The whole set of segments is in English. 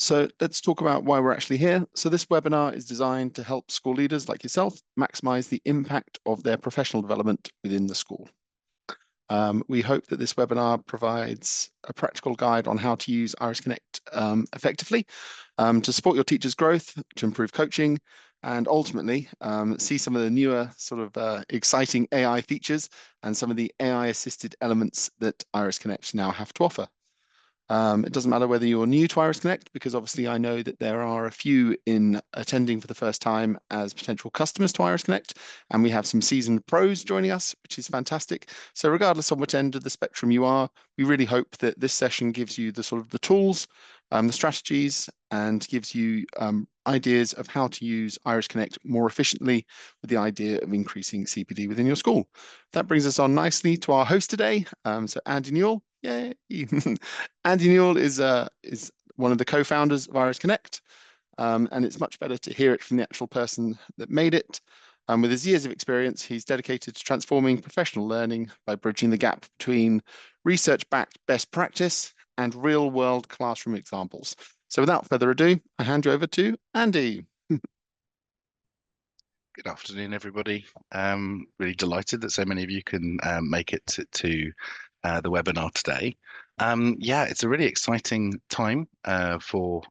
So let's talk about why we're actually here. So this webinar is designed to help school leaders like yourself maximize the impact of their professional development within the school. We hope that this webinar provides a practical guide on how to use Iris Connect effectively to support your teachers' growth, to improve coaching, and ultimately see some of the newer sort of exciting AI features and some of the AI-assisted elements that Iris Connect now have to offer. It doesn't matter whether you're new to Iris Connect, because obviously I know that there are a few in attending for the first time as potential customers to Iris Connect, and we have some seasoned pros joining us, which is fantastic. So regardless of which end of the spectrum you are, we really hope that this session gives you the sort of the tools, the strategies, and gives you ideas of how to use Iris Connect more efficiently with the idea of increasing CPD within your school. That brings us on nicely to our host today, so Andy Newell. Yay! Andy Newell is one of the co-founders of Iris Connect, and it's much better to hear it from the actual person that made it. With his years of experience, he's dedicated to transforming professional learning by bridging the gap between research-backed best practice and real-world classroom examples. So without further ado, I hand you over to Andy. Good afternoon, everybody. Really delighted that so many of you can make it to the webinar today. Yeah, it's a really exciting time for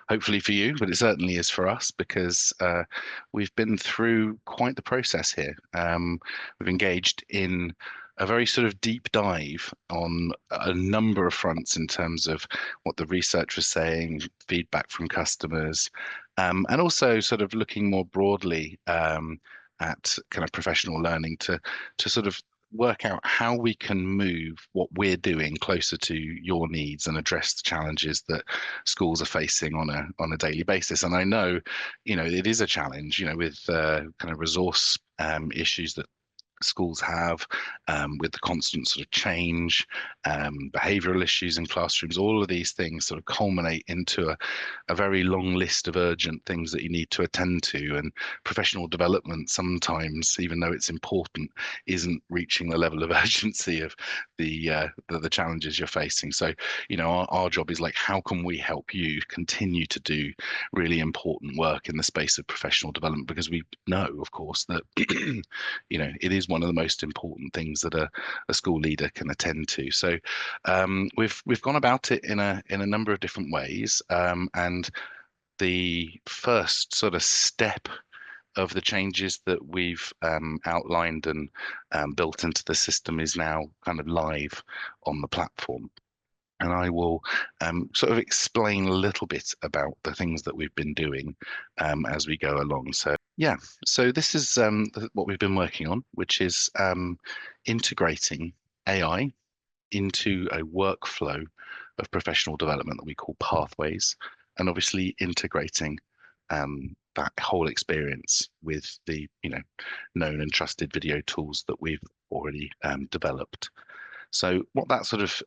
hopefully for you, but it certainly is for us, because we've been through quite the process here. We've engaged in a very sort of deep dive on a number of fronts in terms of what the research was saying, feedback from customers, and also sort of looking more broadly at kind of professional learning to sort of work out how we can move what we're doing closer to your needs and address the challenges that schools are facing on a daily basis. And I know, it is a challenge, with kind of resource issues that schools have, with the constant sort of change, behavioral issues in classrooms. All of these things sort of culminate into a very long list of urgent things that you need to attend to, and professional development sometimes, even though it's important, isn't reaching the level of urgency of the challenges you're facing. So our job is like, how can we help you continue to do really important work in the space of professional development, because we know, of course, that it is one of the most important things that a school leader can attend to. So we've gone about it in a number of different ways, and the first sort of step of the changes that we've outlined and built into the system is now kind of live on the platform. And I will sort of explain a little bit about the things that we've been doing as we go along. So yeah, so this is what we've been working on, which is integrating AI into a workflow of professional development that we call pathways, and obviously integrating that whole experience with the known and trusted video tools that we've already developed. So what that sort of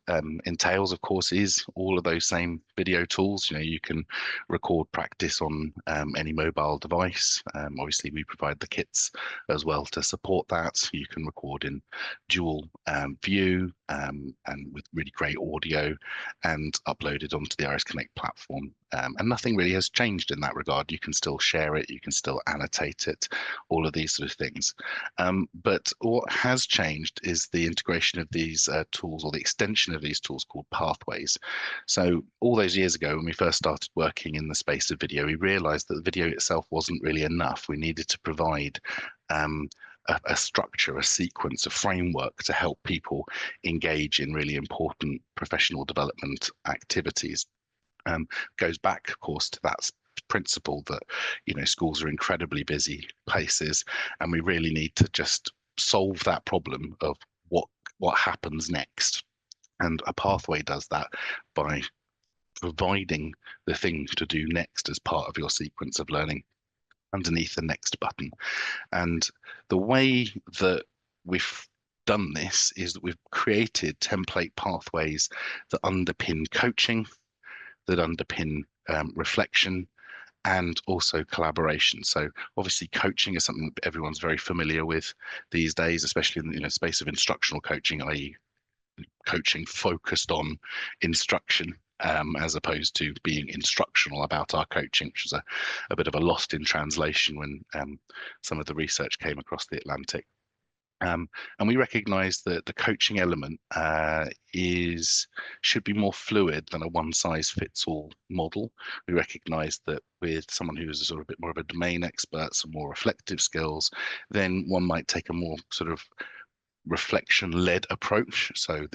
entails, of course, is all of those same video tools. You can record practice on any mobile device. Obviously, we provide the kits as well to support that. You can record in dual view and with really great audio, and upload it onto the Iris Connect platform. And nothing really has changed in that regard. You can still share it, you can still annotate it, all of these sort of things. But what has changed is the integration of these tools, or the extension of these tools, called pathways. So all those years ago, when we first started working in the space of video, we realized that the video itself wasn't really enough. We needed to provide a structure, a sequence, a framework to help people engage in really important professional development activities. Goes back, of course, to that principle that schools are incredibly busy places, and we really need to just solve that problem of what happens next. And a pathway does that by providing the thing to do next as part of your sequence of learning underneath the next button. And the way that we've done this is that we've created template pathways that underpin coaching, that underpin reflection, and also collaboration. So obviously coaching is something that everyone's very familiar with these days, especially in the space of instructional coaching, i.e. coaching focused on instruction. as opposed to being instructional about our coaching, which was a bit of a lost in translation when some of the research came across the Atlantic. And we recognise that the coaching element should be more fluid than a one-size-fits-all model. We recognise that with someone who is a sort of bit more of a domain expert, some more reflective skills, then one might take a more sort of reflection-led approach. So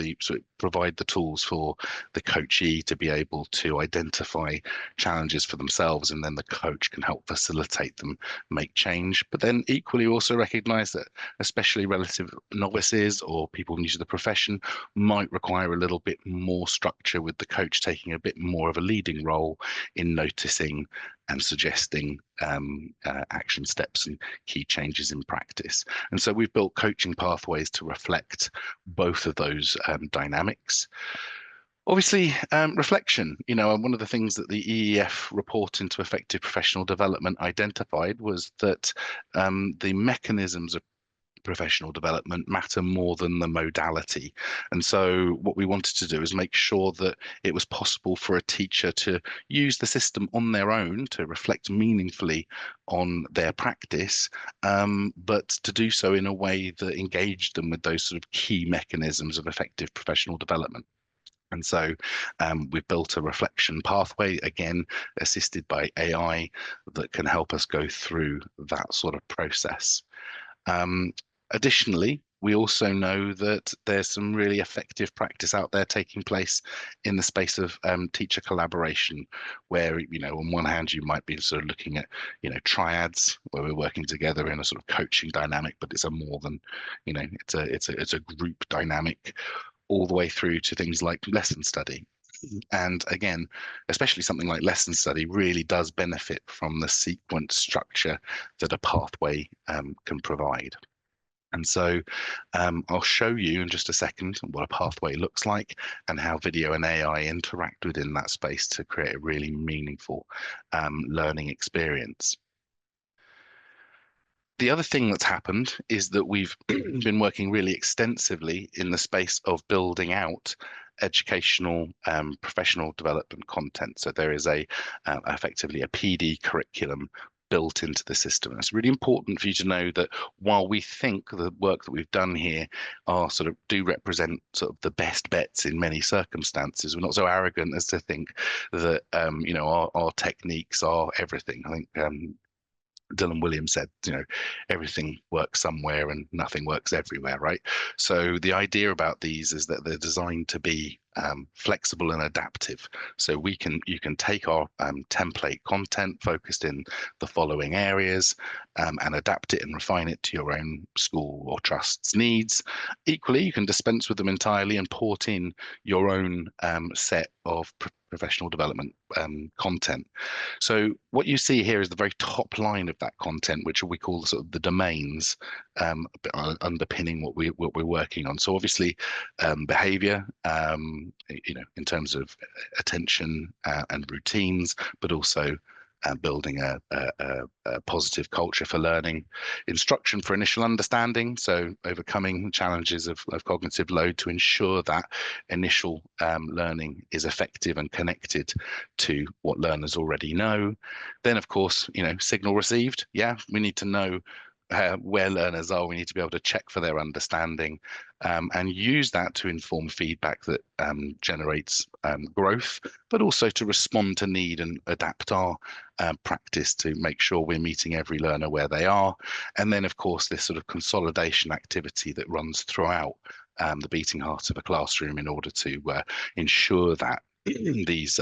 provide the tools for the coachee to be able to identify challenges for themselves, and then the coach can help facilitate them make change. But then equally also recognize that especially relative novices or people new to the profession might require a little bit more structure, with the coach taking a bit more of a leading role in noticing and suggesting action steps and key changes in practice. And so we've built coaching pathways to reflect both of those dynamics. Obviously, reflection, one of the things that the EEF report into effective professional development identified was that the mechanisms of professional development matter more than the modality. And so what we wanted to do is make sure that it was possible for a teacher to use the system on their own to reflect meaningfully on their practice, but to do so in a way that engaged them with those sort of key mechanisms of effective professional development. And so we've built a reflection pathway, again, assisted by AI, that can help us go through that sort of process. Additionally, we also know that there's some really effective practice out there taking place in the space of teacher collaboration, where, on one hand, you might be sort of looking at, triads, where we're working together in a sort of coaching dynamic, but it's a more than, it's a group dynamic, all the way through to things like lesson study. And again, especially something like lesson study really does benefit from the sequence structure that a pathway can provide. And so I'll show you in just a second what a pathway looks like and how video and AI interact within that space to create a really meaningful learning experience. The other thing that's happened is that we've been working really extensively in the space of building out educational professional development content. So there is effectively a PD curriculum built into the system. And it's really important for you to know that while we think the work that we've done here do represent sort of the best bets in many circumstances, we're not so arrogant as to think that our techniques are everything. I think Dylan Williams said, everything works somewhere and nothing works everywhere, right? So the idea about these is that they're designed to be flexible and adaptive. So you can take our template content focused in the following areas and adapt it and refine it to your own school or trust's needs. Equally, you can dispense with them entirely and port in your own set of professional development content. So what you see here is the very top line of that content, which we call sort of the domains underpinning what we're working on. So obviously behavior, in terms of attention and routines, but also building a positive culture for learning, instruction for initial understanding, so overcoming challenges of cognitive load to ensure that initial learning is effective and connected to what learners already know. Then, of course, signal received. Yeah, we need to know where learners are. We need to be able to check for their understanding and use that to inform feedback that generates growth, but also to respond to need and adapt our practice to make sure we're meeting every learner where they are. And then, of course, this sort of consolidation activity that runs throughout the beating heart of a classroom in order to ensure that these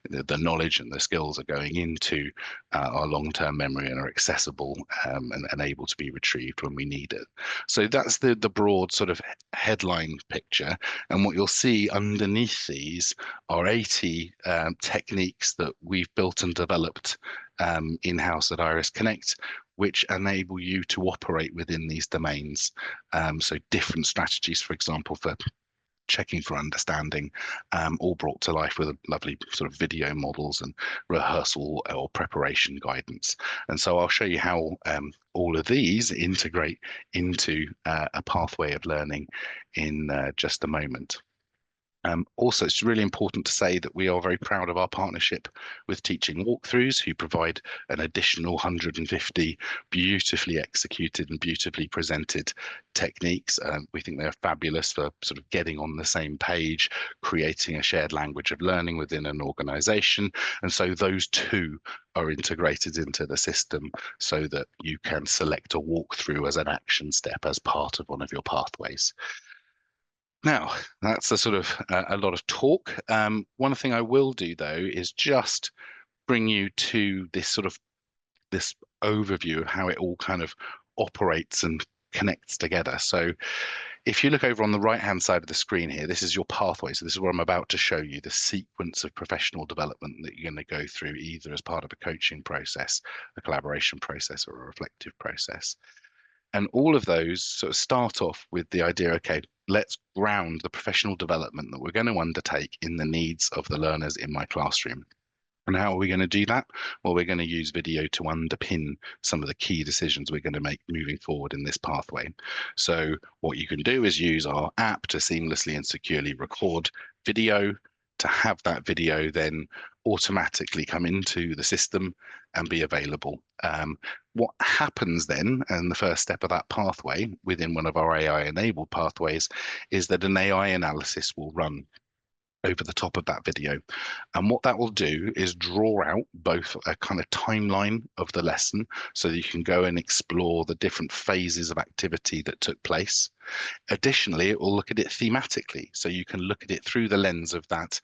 the knowledge and the skills are going into our long-term memory and are accessible and able to be retrieved when we need it. So that's the broad sort of headline picture. And what you'll see underneath these are 80 techniques that we've built and developed in-house at Iris Connect, which enable you to operate within these domains. So different strategies, for example, for checking for understanding, all brought to life with a lovely sort of video models and rehearsal or preparation guidance. And so I'll show you how all of these integrate into a pathway of learning in just a moment. Also, it's really important to say that we are very proud of our partnership with Teaching Walkthroughs, who provide an additional 150 beautifully executed and beautifully presented techniques. We think they're fabulous for sort of getting on the same page, creating a shared language of learning within an organization. And so those two are integrated into the system so that you can select a walkthrough as an action step as part of one of your pathways. Now, that's a sort of a lot of talk. One thing I will do though is just bring you to this sort of this overview of how it all kind of operates and connects together. So if you look over on the right-hand side of the screen here, this is your pathway. So this is what I'm about to show you, the sequence of professional development that you're going to go through either as part of a coaching process, a collaboration process, or a reflective process. And all of those sort of start off with the idea, okay, let's ground the professional development that we're going to undertake in the needs of the learners in my classroom. And how are we going to do that? Well, we're going to use video to underpin some of the key decisions we're going to make moving forward in this pathway. So what you can do is use our app to seamlessly and securely record video, to have that video then automatically come into the system and be available. What happens then, and the first step of that pathway within one of our AI-enabled pathways, is that an AI analysis will run over the top of that video. And what that will do is draw out both a kind of timeline of the lesson so that you can go and explore the different phases of activity that took place. Additionally, it will look at it thematically. So you can look at it through the lens of that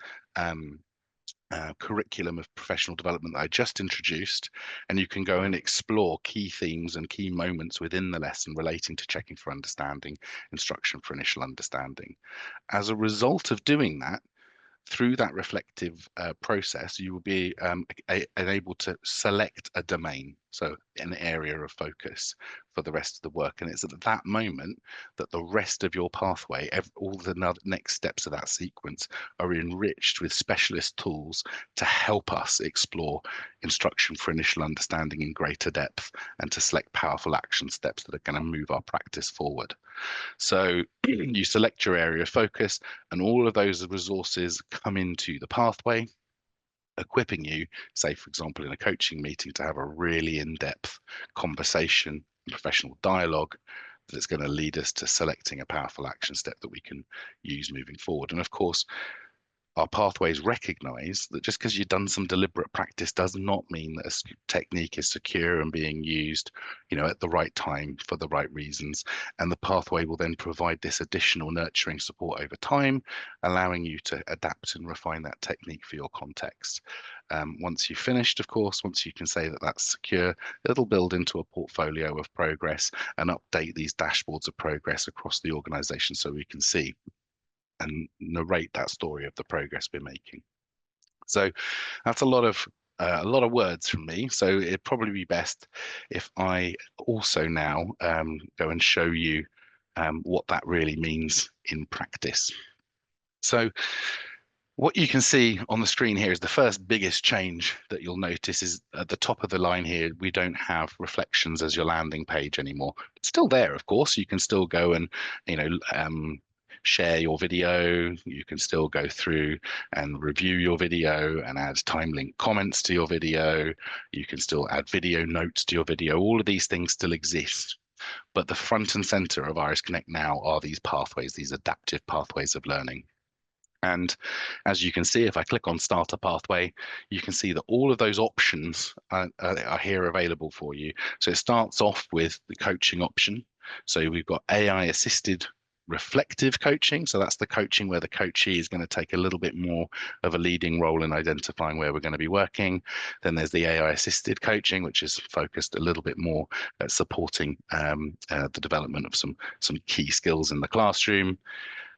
curriculum of professional development that I just introduced, and you can go and explore key themes and key moments within the lesson relating to checking for understanding, instruction for initial understanding. As a result of doing that, through that reflective process, you will be able to select a domain, so an area of focus for the rest of the work. And it's at that moment that the rest of your pathway, all the next steps of that sequence, are enriched with specialist tools to help us explore instruction for initial understanding in greater depth and to select powerful action steps that are going to move our practice forward. So you select your area of focus, and all of those resources come into the pathway, equipping you, say, for example, in a coaching meeting, to have a really in-depth conversation, professional dialogue that's going to lead us to selecting a powerful action step that we can use moving forward. And of course, our pathways recognize that just because you've done some deliberate practice does not mean that a technique is secure and being used, at the right time for the right reasons. And the pathway will then provide this additional nurturing support over time, allowing you to adapt and refine that technique for your context. Once you've finished, of course, once you can say that that's secure, it'll build into a portfolio of progress and update these dashboards of progress across the organization so we can see and narrate that story of the progress we're making. So that's a lot of words from me. So it'd probably be best if I also now go and show you what that really means in practice. So what you can see on the screen here is the first biggest change that you'll notice is at the top of the line here, we don't have reflections as your landing page anymore. It's still there, of course. You can still go and, share your video. You can still go through and review your video and add time link comments to your video. You can still add video notes to your video. All of these things still exist. But the front and center of Iris Connect now are these pathways, these adaptive pathways of learning. And as you can see, if I click on Start a Pathway, you can see that all of those options are here available for you. So it starts off with the coaching option. So we've got AI assisted reflective coaching. So that's the coaching where the coachee is going to take a little bit more of a leading role in identifying where we're going to be working. Then there's the AI assisted coaching, which is focused a little bit more at supporting the development of some key skills in the classroom.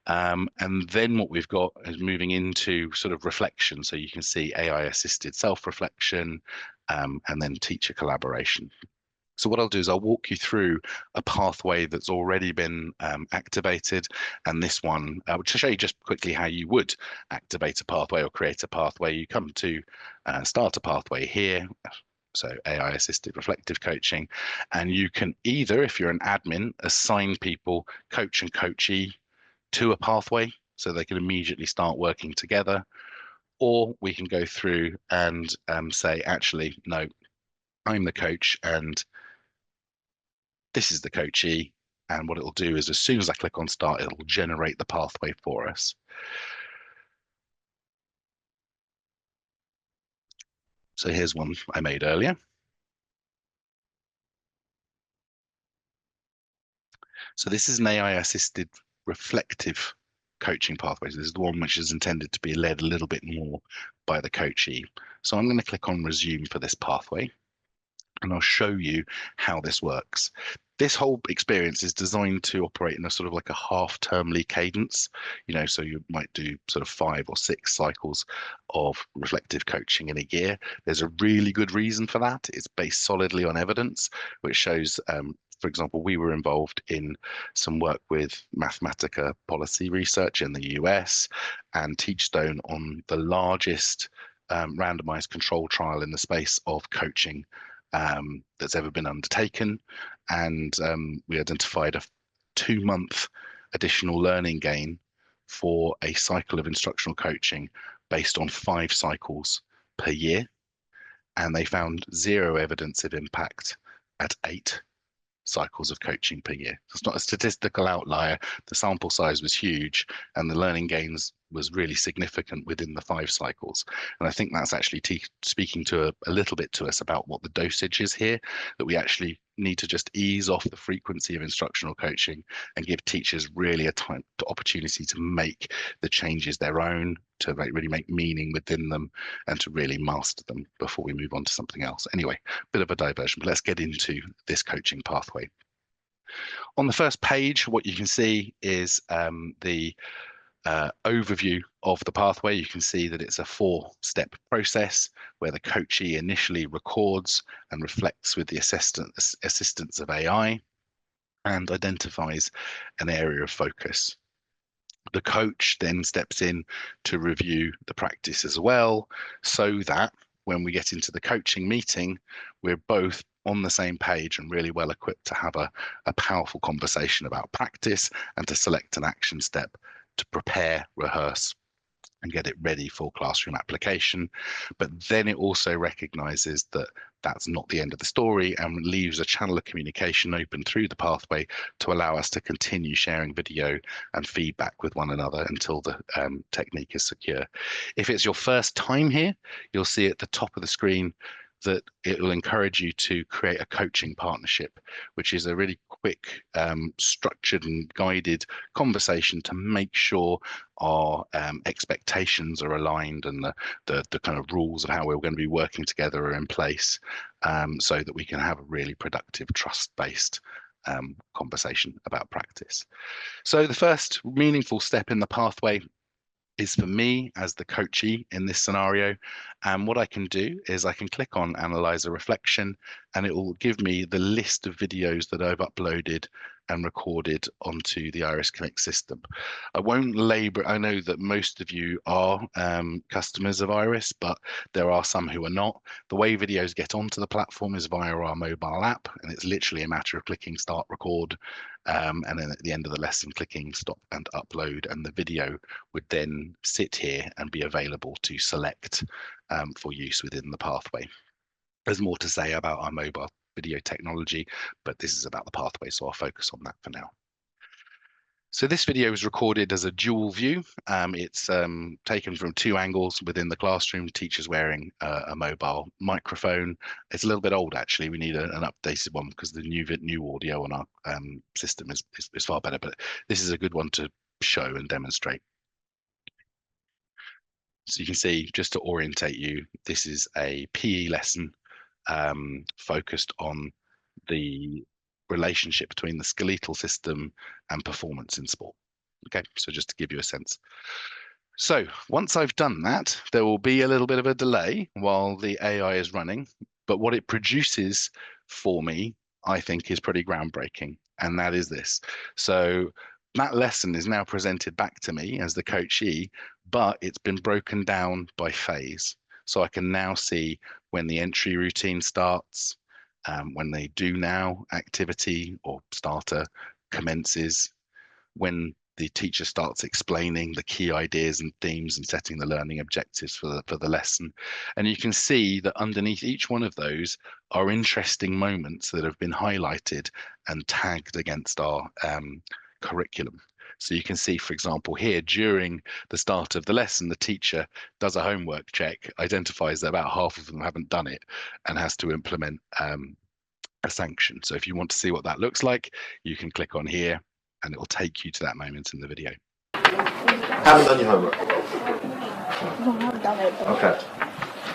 And then what we've got is moving into sort of reflection. So you can see AI assisted self-reflection and then teacher collaboration. So what I'll do is I'll walk you through a pathway that's already been activated, and this one, to show you just quickly how you would activate a pathway or create a pathway. You come to start a pathway here, so AI assisted reflective coaching, and you can either, if you're an admin, assign people coach and coachee to a pathway. so they can immediately start working together, or we can go through and say, actually, no, I'm the coach and this is the coachee. And what it'll do is as soon as I click on start, it'll generate the pathway for us. So here's one I made earlier. So this is an AI-assisted reflective coaching pathway. So this is the one which is intended to be led a little bit more by the coachee. So I'm going to click on resume for this pathway, and I'll show you how this works. This whole experience is designed to operate in a sort of like a half-termly cadence, so you might do sort of 5 or 6 cycles of reflective coaching in a year. There's a really good reason for that. It's based solidly on evidence, which shows, for example, we were involved in some work with Mathematica policy research in the US and Teachstone on the largest randomized control trial in the space of coaching that's ever been undertaken. And we identified a 2-month additional learning gain for a cycle of instructional coaching based on 5 cycles per year. And they found 0 evidence of impact at 8 cycles of coaching per year. It's not a statistical outlier. The sample size was huge and the learning gains was really significant within the 5 cycles. And I think that's actually speaking to a little bit to us about what the dosage is here, that we actually need to just ease off the frequency of instructional coaching and give teachers really a time to opportunity to make the changes their own, to really make meaning within them and to really master them before we move on to something else. Anyway, bit of a diversion, but let's get into this coaching pathway. On the first page, what you can see is the overview of the pathway. You can see that it's a 4-step process where the coachee initially records and reflects with the assistance of AI and identifies an area of focus. The coach then steps in to review the practice as well, so that when we get into the coaching meeting, we're both on the same page and really well equipped to have a powerful conversation about practice and to select an action step to prepare, rehearse, and get it ready for classroom application. But then it also recognizes that that's not the end of the story and leaves a channel of communication open through the pathway to allow us to continue sharing video and feedback with one another until the technique is secure. If it's your first time here, you'll see at the top of the screen that it will encourage you to create a coaching partnership, which is a really quick, structured and guided conversation to make sure our expectations are aligned and the kind of rules of how we're going to be working together are in place, so that we can have a really productive, trust-based conversation about practice. So the first meaningful step in the pathway is for me as the coachee in this scenario. And what I can do is I can click on Analyze a Reflection and it will give me the list of videos that I've uploaded and recorded onto the Iris Connect system. I won't labor, I know that most of you are customers of Iris, but there are some who are not. The way videos get onto the platform is via our mobile app, and it's literally a matter of clicking start record, and then at the end of the lesson clicking stop and upload, and the video would then sit here and be available to select for use within the pathway. There's more to say about our mobile video technology, but this is about the pathway, so I'll focus on that for now. So this video is recorded as a dual view. It's taken from 2 angles within the classroom, teachers wearing a mobile microphone. It's a little bit old, actually. We need an updated one because the new audio on our system is far better, but this is a good one to show and demonstrate. So you can see, just to orientate you, this is a PE lesson focused on the relationship between the skeletal system and performance in sport. Okay, so just to give you a sense. So once I've done that, there will be a little bit of a delay while the AI is running, but what it produces for me, I think, is pretty groundbreaking, and that is this. So that lesson is now presented back to me as the coachee, but it's been broken down by phase. So I can now see when the entry routine starts, when they do now activity or starter commences, when the teacher starts explaining the key ideas and themes and setting the learning objectives for the lesson. And you can see that underneath each one of those are interesting moments that have been highlighted and tagged against our curriculum. So you can see, for example, here during the start of the lesson, the teacher does a homework check, identifies that about half of them haven't done it, and has to implement a sanction. So if you want to see what that looks like, you can click on here and it will take you to that moment in the video. Haven't done your homework? No, I haven't done it. Okay.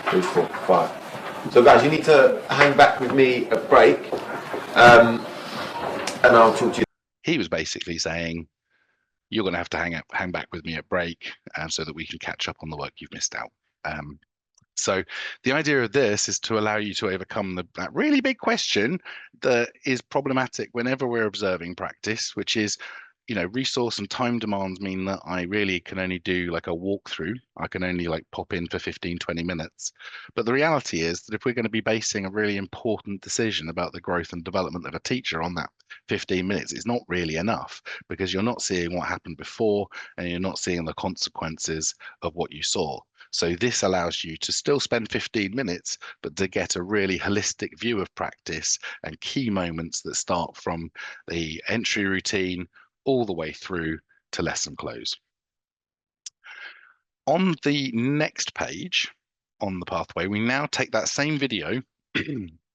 3, 4, 5. So guys, you need to hang back with me at break, and I'll talk to you. He was basically saying, you're going to have to hang back with me at break so that we can catch up on the work you've missed out. So the idea of this is to allow you to overcome that really big question that is problematic whenever we're observing practice, which is, resource and time demands mean that I really can only do like a walkthrough. I can only like pop in for 15, 20 minutes. But the reality is that if we're going to be basing a really important decision about the growth and development of a teacher on that 15 minutes, it's not really enough, because you're not seeing what happened before and you're not seeing the consequences of what you saw. So this allows you to still spend 15 minutes, but to get a really holistic view of practice and key moments that start from the entry routine all the way through to lesson close. On the next page on the pathway, we now take that same video,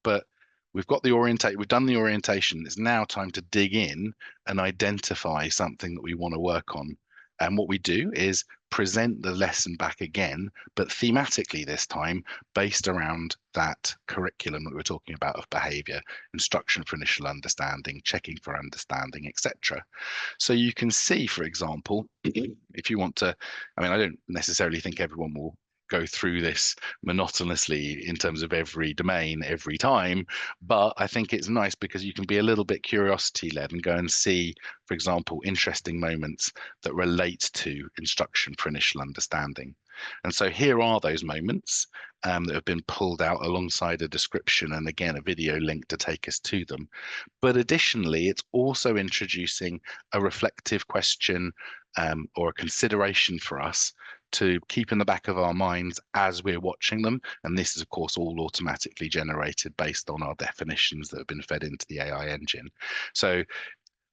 but we've done the orientation. It's now time to dig in and identify something that we want to work on. And what we do is present the lesson back again, but thematically this time based around that curriculum that we're talking about of behavior, instruction for initial understanding, checking for understanding, etc. So you can see, for example, if you want to, I don't necessarily think everyone will go through this monotonously in terms of every domain every time, but I think it's nice because you can be a little bit curiosity led and go and see, for example, interesting moments that relate to instruction for initial understanding. And so here are those moments that have been pulled out alongside a description and again a video link to take us to them. But additionally, it's also introducing a reflective question or a consideration for us to keep in the back of our minds as we're watching them. And this is, of course, all automatically generated based on our definitions that have been fed into the AI engine. So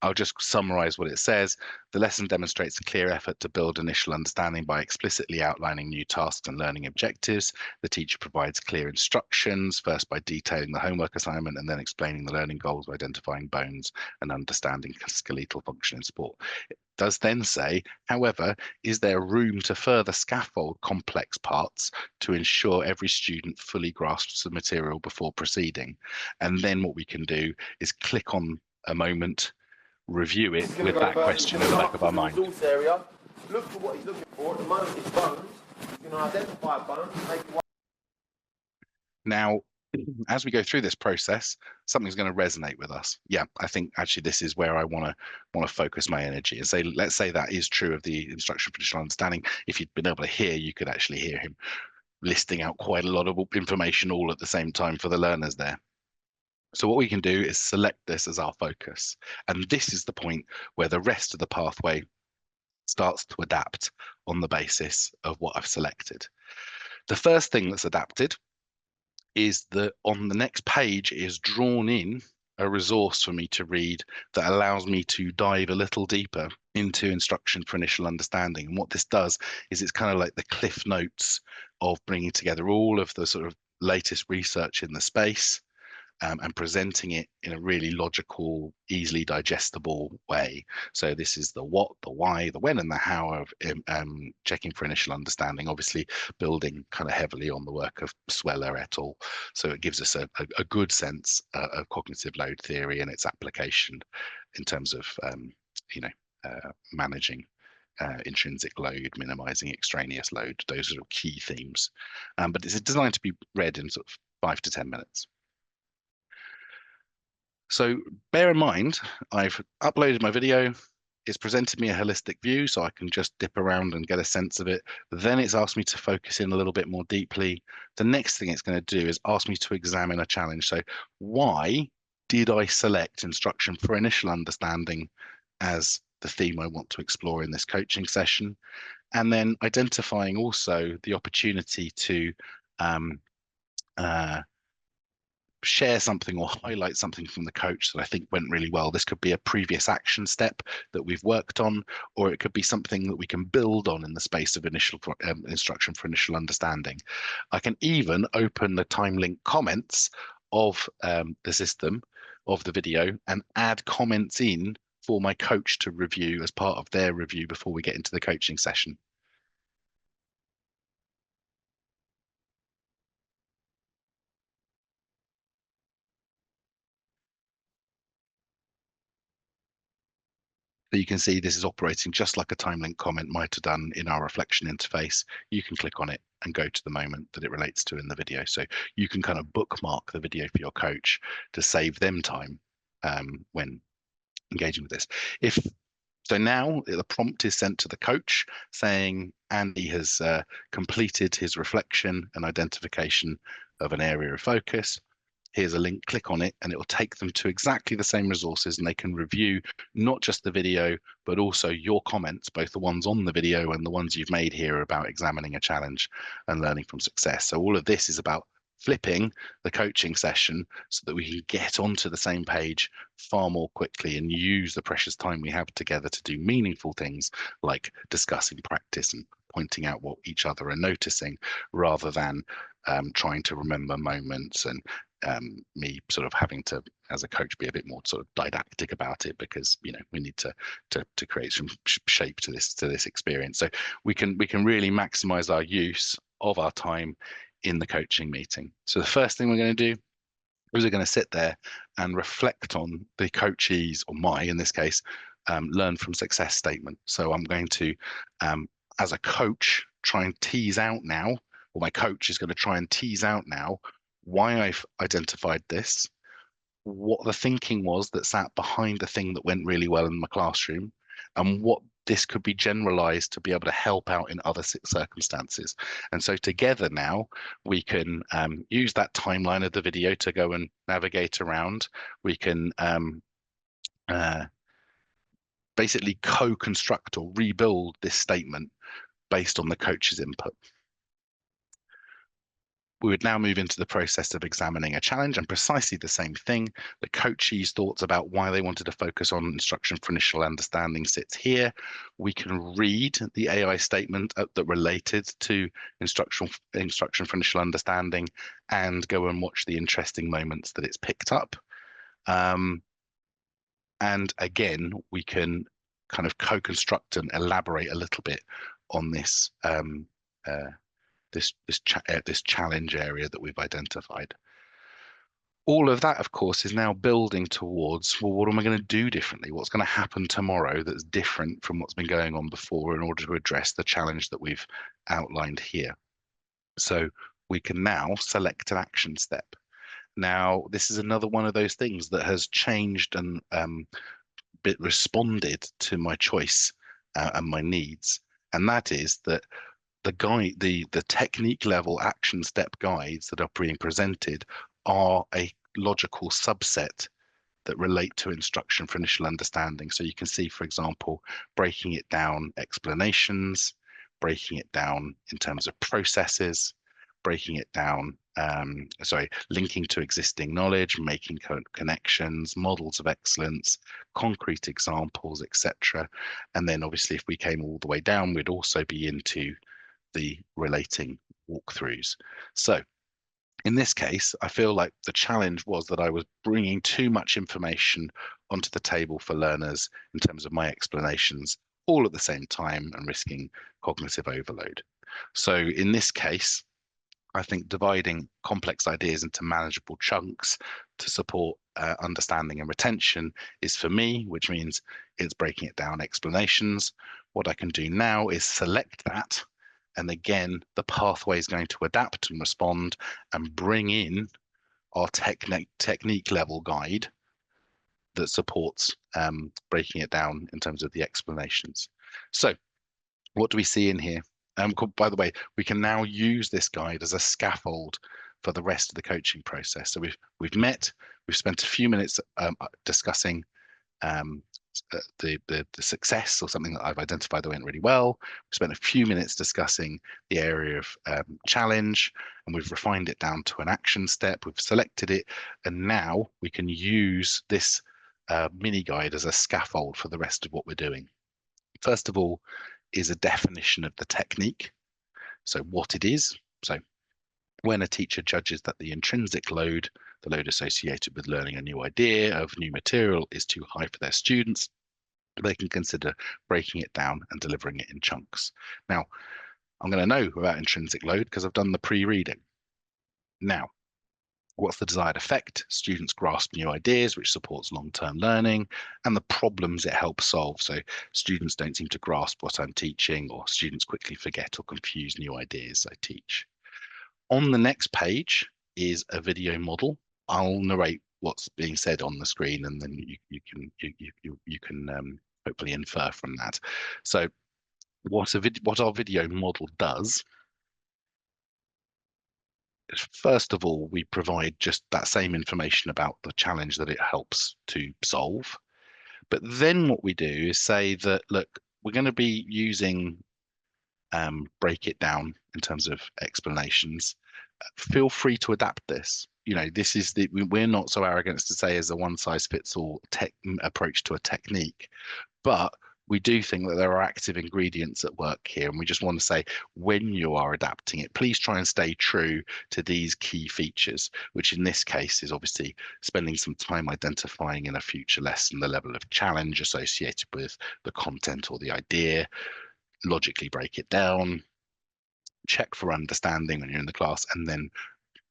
I'll just summarize what it says. The lesson demonstrates a clear effort to build initial understanding by explicitly outlining new tasks and learning objectives. The teacher provides clear instructions, first by detailing the homework assignment and then explaining the learning goals, identifying bones and understanding skeletal function in sport. It does then say, however, is there room to further scaffold complex parts to ensure every student fully grasps the material before proceeding? And then what we can do is click on a moment, review it with that question in the back of our mind. Area. Look for what he's looking for. At the moment, it's bones. He's going to identify bones. Now, as we go through this process, something's going to resonate with us. Yeah, I think actually this is where I want to focus my energy and say, let's say that is true of the instruction for initial understanding. If you'd been able to hear, you could actually hear him listing out quite a lot of information all at the same time for the learners there. So what we can do is select this as our focus. And this is the point where the rest of the pathway starts to adapt on the basis of what I've selected. The first thing that's adapted is that on the next page is drawn in a resource for me to read that allows me to dive a little deeper into instruction for initial understanding. And what this does is it's kind of like the cliff notes of bringing together all of the sort of latest research in the space and presenting it in a really logical, easily digestible way. So this is the what, the why, the when, and the how of checking for initial understanding, obviously building kind of heavily on the work of Sweller et al. So it gives us a good sense of cognitive load theory and its application in terms of, managing intrinsic load, minimizing extraneous load. Those are key themes. But it's designed to be read in sort of 5 to 10 minutes. So bear in mind, I've uploaded my video. It's presented me a holistic view, so I can just dip around and get a sense of it. Then it's asked me to focus in a little bit more deeply. The next thing it's going to do is ask me to examine a challenge. So why did I select instruction for initial understanding as the theme I want to explore in this coaching session, and then identifying also the opportunity to share something or highlight something from the coach that I think went really well. This could be a previous action step that we've worked on, or it could be something that we can build on in the space of initial instruction for initial understanding. I can even open the time link comments of the system of the video and add comments in for my coach to review as part of their review before we get into the coaching session. So you can see this is operating just like a time link comment might have done in our reflection interface. You can click on it and go to the moment that it relates to in the video. So you can kind of bookmark the video for your coach to save them time when engaging with this. So now the prompt is sent to the coach saying Andy has completed his reflection and identification of an area of focus. Here's a link, click on it, and it will take them to exactly the same resources, and they can review not just the video, but also your comments, both the ones on the video and the ones you've made here about examining a challenge and learning from success. So all of this is about flipping the coaching session so that we can get onto the same page far more quickly and use the precious time we have together to do meaningful things like discussing practice and pointing out what each other are noticing, rather than trying to remember moments and me sort of having to, as a coach, be a bit more sort of didactic about it, because we need to create some shape to this experience. So we can really maximize our use of our time in the coaching meeting. So the first thing we're going to do is we're going to sit there and reflect on the coachee's, or my in this case, learn from success statement. So I'm going to, as a coach, try and tease out now, or my coach is going to try and tease out now, why I've identified this, what the thinking was that sat behind the thing that went really well in my classroom, and what this could be generalized to be able to help out in other circumstances. And so together now we can use that timeline of the video to go and navigate around. We can basically co-construct or rebuild this statement based on the coach's input. We would now move into the process of examining a challenge, and precisely the same thing. The coachee's thoughts about why they wanted to focus on instruction for initial understanding sits here. We can read the AI statement that related to instruction for initial understanding and go and watch the interesting moments that it's picked up. And again, we can kind of co-construct and elaborate a little bit on this this challenge area that we've identified. All of that, of course, is now building towards, well, what am I going to do differently? What's going to happen tomorrow that's different from what's been going on before in order to address the challenge that we've outlined here? So we can now select an action step. Now, this is another one of those things that has changed and responded to my choice and my needs. And that is that the technique level action step guides that are being presented are a logical subset that relate to instruction for initial understanding. So you can see, for example, breaking it down explanations, breaking it down in terms of processes, breaking it down, linking to existing knowledge, making connections, models of excellence, concrete examples, etc. And then obviously if we came all the way down, we'd also be into the relating walkthroughs. So in this case, I feel like the challenge was that I was bringing too much information onto the table for learners in terms of my explanations all at the same time and risking cognitive overload. So in this case, I think dividing complex ideas into manageable chunks to support understanding and retention is for me, which means it's breaking it down explanations. What I can do now is select that. And again, the pathway is going to adapt and respond and bring in our technique level guide that supports breaking it down in terms of the explanations. So what do we see in here? By the way, we can now use this guide as a scaffold for the rest of the coaching process. So we've met, we've spent a few minutes discussing the success or something that I've identified that went really well. We spent a few minutes discussing the area of challenge, and we've refined it down to an action step. We've selected it, and now we can use this mini guide as a scaffold for the rest of what we're doing. First of all is a definition of the technique, so what it is. So when a teacher judges that the intrinsic load, the load associated with learning a new idea of new material, is too high for their students, they can consider breaking it down and delivering it in chunks. Now, I'm going to know about intrinsic load because I've done the pre-reading. Now, what's the desired effect? Students grasp new ideas, which supports long-term learning, and the problems it helps solve. So students don't seem to grasp what I'm teaching, or students quickly forget or confuse new ideas I teach. On the next page is a video model. I'll narrate what's being said on the screen, and then you can hopefully infer from that. So what our video model does is, first of all, we provide just that same information about the challenge that it helps to solve. But then what we do is say that, look, we're going to be using break it down in terms of explanations. Feel free to adapt this. You know, this is we're not so arrogant as to say as a one size fits all approach to a technique, but we do think that there are active ingredients at work here, and we just want to say, when you are adapting it, please try and stay true to these key features, which in this case is obviously spending some time identifying in a future lesson the level of challenge associated with the content or the idea, logically break it down, check for understanding when you're in the class, and then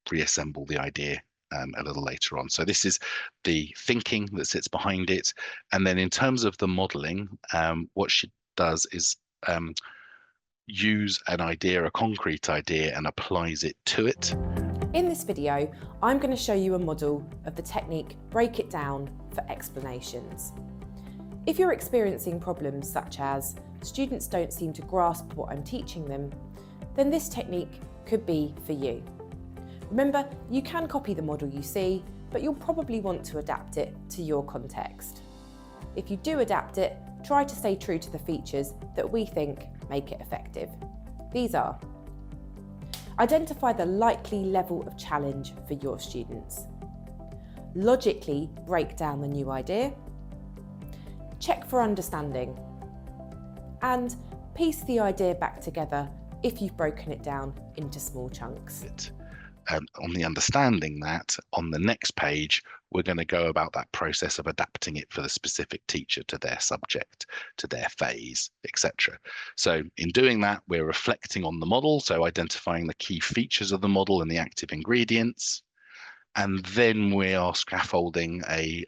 reassemble the idea a little later on. So this is the thinking that sits behind it. And then in terms of the modeling, what she does is use an idea, a concrete idea, and applies it to it. In this video, I'm going to show you a model of the technique break it down for explanations. If you're experiencing problems such as students don't seem to grasp what I'm teaching them, then this technique could be for you. Remember, you can copy the model you see, but you'll probably want to adapt it to your context. If you do adapt it, try to stay true to the features that we think make it effective. These are: identify the likely level of challenge for your students, logically break down the new idea, check for understanding, and piece the idea back together if you've broken it down into small chunks. On the understanding that, on the next page, we're going to go about that process of adapting it for the specific teacher to their subject, to their phase, etc. So in doing that, we're reflecting on the model, so identifying the key features of the model and the active ingredients. And then we are scaffolding a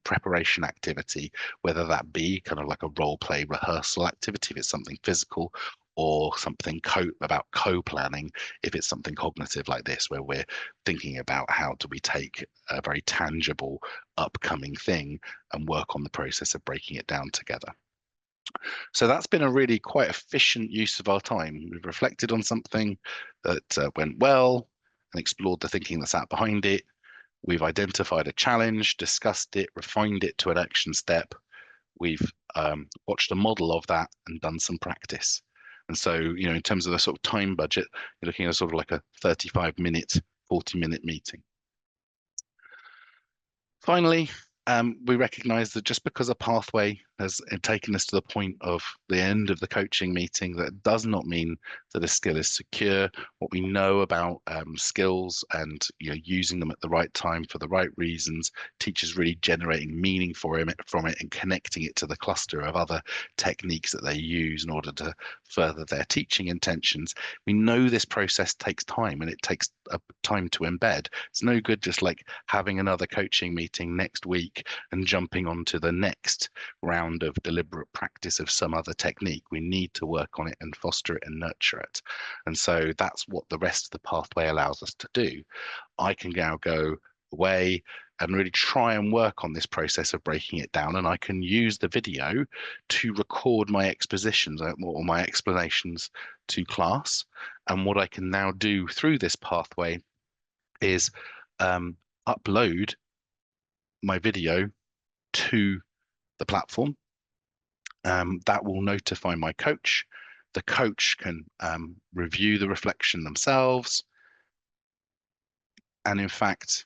preparation activity, whether that be kind of like a role play rehearsal activity if it's something physical, or something about co-planning if it's something cognitive like this, where we're thinking about how do we take a very tangible upcoming thing and work on the process of breaking it down together. So that's been a really quite efficient use of our time. We've reflected on something that went well and explored the thinking that's out behind it. We've identified a challenge, discussed it, refined it to an action step. We've watched a model of that and done some practice. And so, you know, in terms of the sort of time budget, you're looking at sort of like a 35-minute, 40-minute meeting. Finally, we recognise that just because a pathway has taken us to the point of the end of the coaching meeting, that does not mean that a skill is secure. What we know about skills and using them at the right time for the right reasons, teachers really generating meaning from it and connecting it to the cluster of other techniques that they use in order to further their teaching intentions. We know this process takes time, and it takes time to embed. It's no good just like having another coaching meeting next week and jumping onto the next round of deliberate practice of some other technique. We need to work on it and foster it and nurture it. And so that's what the rest of the pathway allows us to do. I can now go away and really try and work on this process of breaking it down, and I can use the video to record my expositions or my explanations to class. And what I can now do through this pathway is upload my video to the platform, that will notify my coach. The coach can review the reflection themselves. And in fact,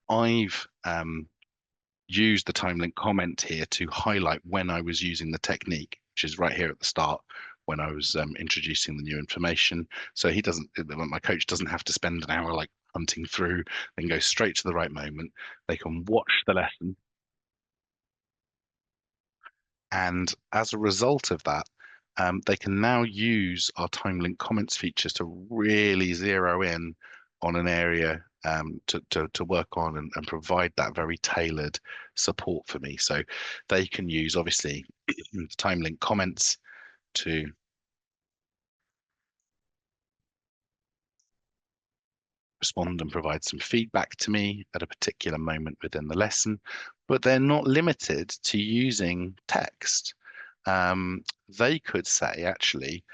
I've used the time link comment here to highlight when I was using the technique, which is right here at the start when I was introducing the new information. So my coach doesn't have to spend an hour like hunting through, then go straight to the right moment. They can watch the lesson. And as a result of that, they can now use our time link comments features to really zero in on an area to work on and provide that very tailored support for me. So they can use, obviously, time link comments to respond and provide some feedback to me at a particular moment within the lesson, but they're not limited to using text. They could say, actually,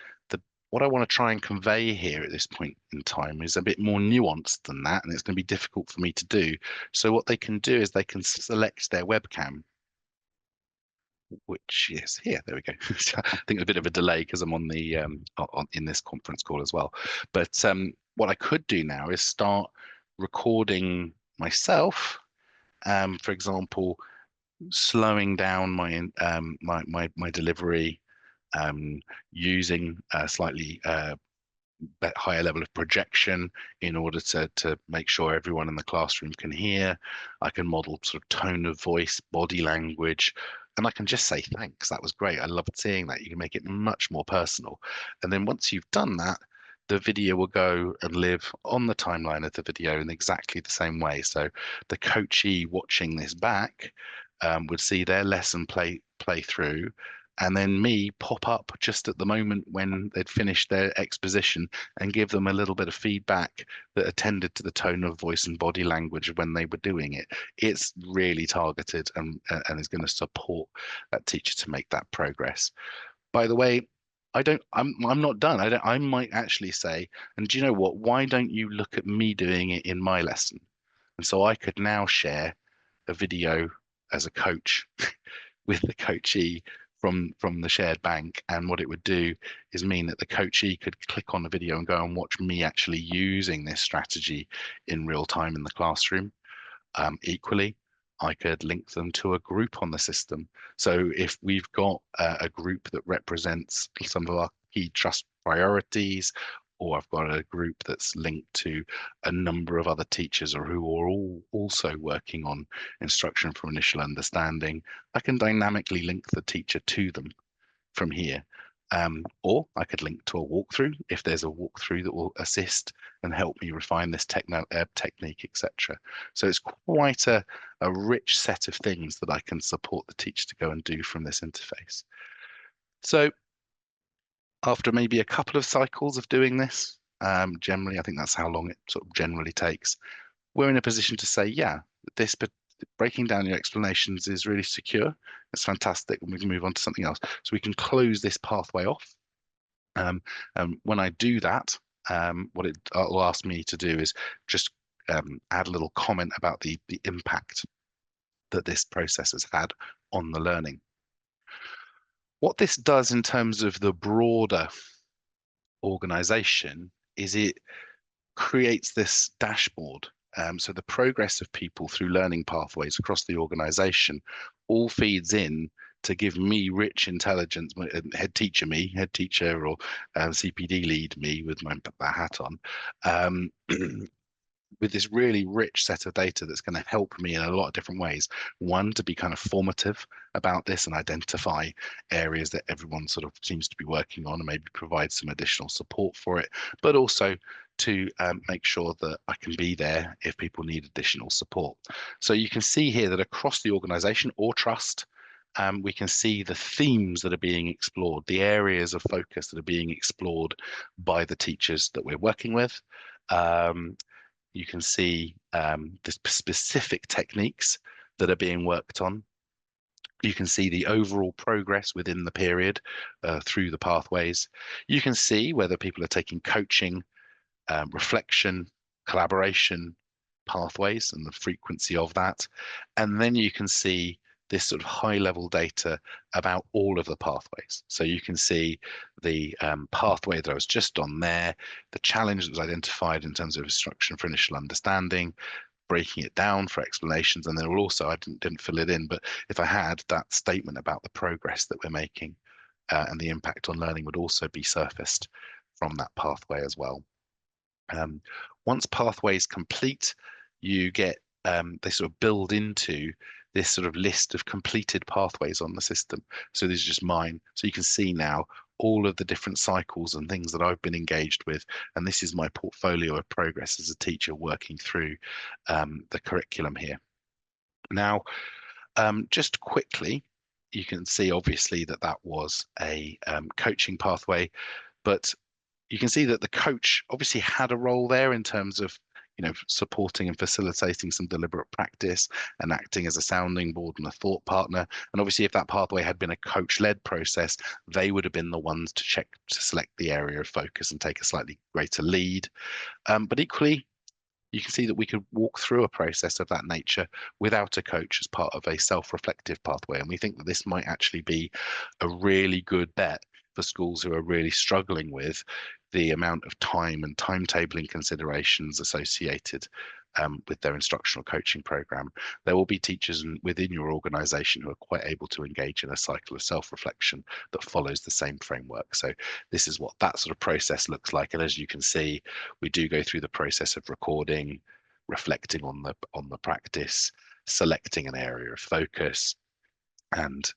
what I want to try and convey here at this point in time is a bit more nuanced than that, and it's going to be difficult for me to do. So what they can do is they can select their webcam, which is here. There we go. I think a bit of a delay because I'm on the in this conference call as well. But what I could do now is start recording myself. For example, slowing down my my delivery, using a slightly higher level of projection in order to make sure everyone in the classroom can hear. I can model sort of tone of voice, body language, and I can just say thanks. That was great. I loved seeing that. You can make it much more personal. And then once you've done that, the video will go and live on the timeline of the video in exactly the same way. So the coachee watching this back would see their lesson play through, and then me pop up just at the moment when they'd finished their exposition and give them a little bit of feedback that attended to the tone of voice and body language when they were doing it. It's really targeted and is going to support that teacher to make that progress. By the way, I'm not done. I might actually say, and do you know what? Why don't you look at me doing it in my lesson? And so I could now share a video as a coach with the coachee from the shared bank, and what it would do is mean that the coachee could click on the video and go and watch me actually using this strategy in real time in the classroom. Equally, I could link them to a group on the system. So if we've got a group that represents some of our key trust priorities, or I've got a group that's linked to a number of other teachers or who are all also working on instruction for initial understanding, I can dynamically link the teacher to them from here. Or I could link to a walkthrough if there's a walkthrough that will assist and help me refine this technique, etc. So it's quite a rich set of things that I can support the teacher to go and do from this interface. So after maybe a couple of cycles of doing this, generally, I think that's how long it sort of generally takes, we're in a position to say, yeah, this breaking down your explanations is really secure. It's fantastic, and we can move on to something else. So we can close this pathway off. When I do that, what it will ask me to do is just add a little comment about the impact that this process has had on the learning. What this does in terms of the broader organization is it creates this dashboard. So the progress of people through learning pathways across the organization all feeds in to give me rich intelligence, head teacher or CPD lead me with my hat on, with this really rich set of data that's going to help me in a lot of different ways. One, to be kind of formative about this and identify areas that everyone sort of seems to be working on and maybe provide some additional support for it, but also to make sure that I can be there if people need additional support. So you can see here that across the organization or trust, we can see the themes that are being explored, the areas of focus that are being explored by the teachers that we're working with. You can see the specific techniques that are being worked on. You can see the overall progress within the period through the pathways. You can see whether people are taking coaching, reflection, collaboration pathways and the frequency of that. And then you can see this sort of high level data about all of the pathways. So you can see the pathway that I was just on there, the challenge that was identified in terms of instruction for initial understanding, breaking it down for explanations, and then it will also, I didn't fill it in, but if I had, that statement about the progress that we're making and the impact on learning would also be surfaced from that pathway as well. Once pathway is complete, you get, they sort of build into this sort of list of completed pathways on the system. So this is just mine. So you can see now all of the different cycles and things that I've been engaged with. And this is my portfolio of progress as a teacher working through the curriculum here. Now, just quickly, you can see obviously that that was a coaching pathway, but you can see that the coach obviously had a role there in terms of, you know, supporting and facilitating some deliberate practice and acting as a sounding board and a thought partner. And obviously, if that pathway had been a coach-led process, they would have been the ones to select the area of focus and take a slightly greater lead. But equally, you can see that we could walk through a process of that nature without a coach as part of a self-reflective pathway. And we think that this might actually be a really good bet for schools who are really struggling with the amount of time and timetabling considerations associated with their instructional coaching program. There will be teachers within your organization who are quite able to engage in a cycle of self-reflection that follows the same framework. So this is what that sort of process looks like. And as you can see, we do go through the process of recording, reflecting on the practice, selecting an area of focus, and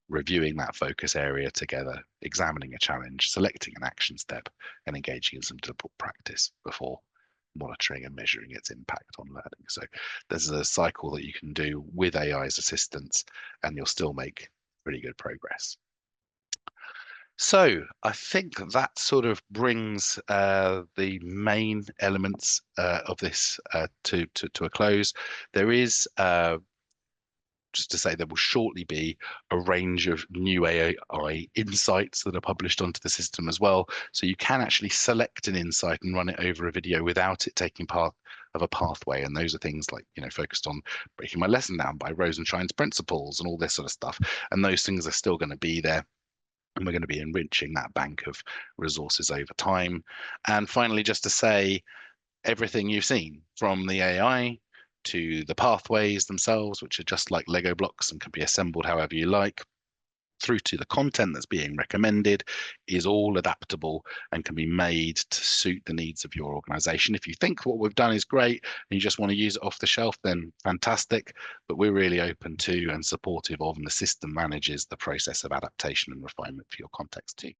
reviewing that focus area together, examining a challenge, selecting an action step, and engaging in some deliberate practice before monitoring and measuring its impact on learning. So there's a cycle that you can do with AI's assistance, and you'll still make pretty good progress. So I think that sort of brings the main elements of this to a close. There is just to say there will shortly be a range of new AI insights that are published onto the system as well. So you can actually select an insight and run it over a video without it taking part of a pathway. And those are things like, you know, focused on breaking my lesson down by Rosenshine's principles and all this sort of stuff. And those things are still going to be there. And we're going to be enriching that bank of resources over time. And finally, just to say, everything you've seen from the AI to the pathways themselves, which are just like Lego blocks and can be assembled however you like, through to the content that's being recommended, is all adaptable and can be made to suit the needs of your organization. If you think what we've done is great and you just want to use it off the shelf, then fantastic. But we're really open to and supportive of, and the system manages the process of adaptation and refinement for your context too.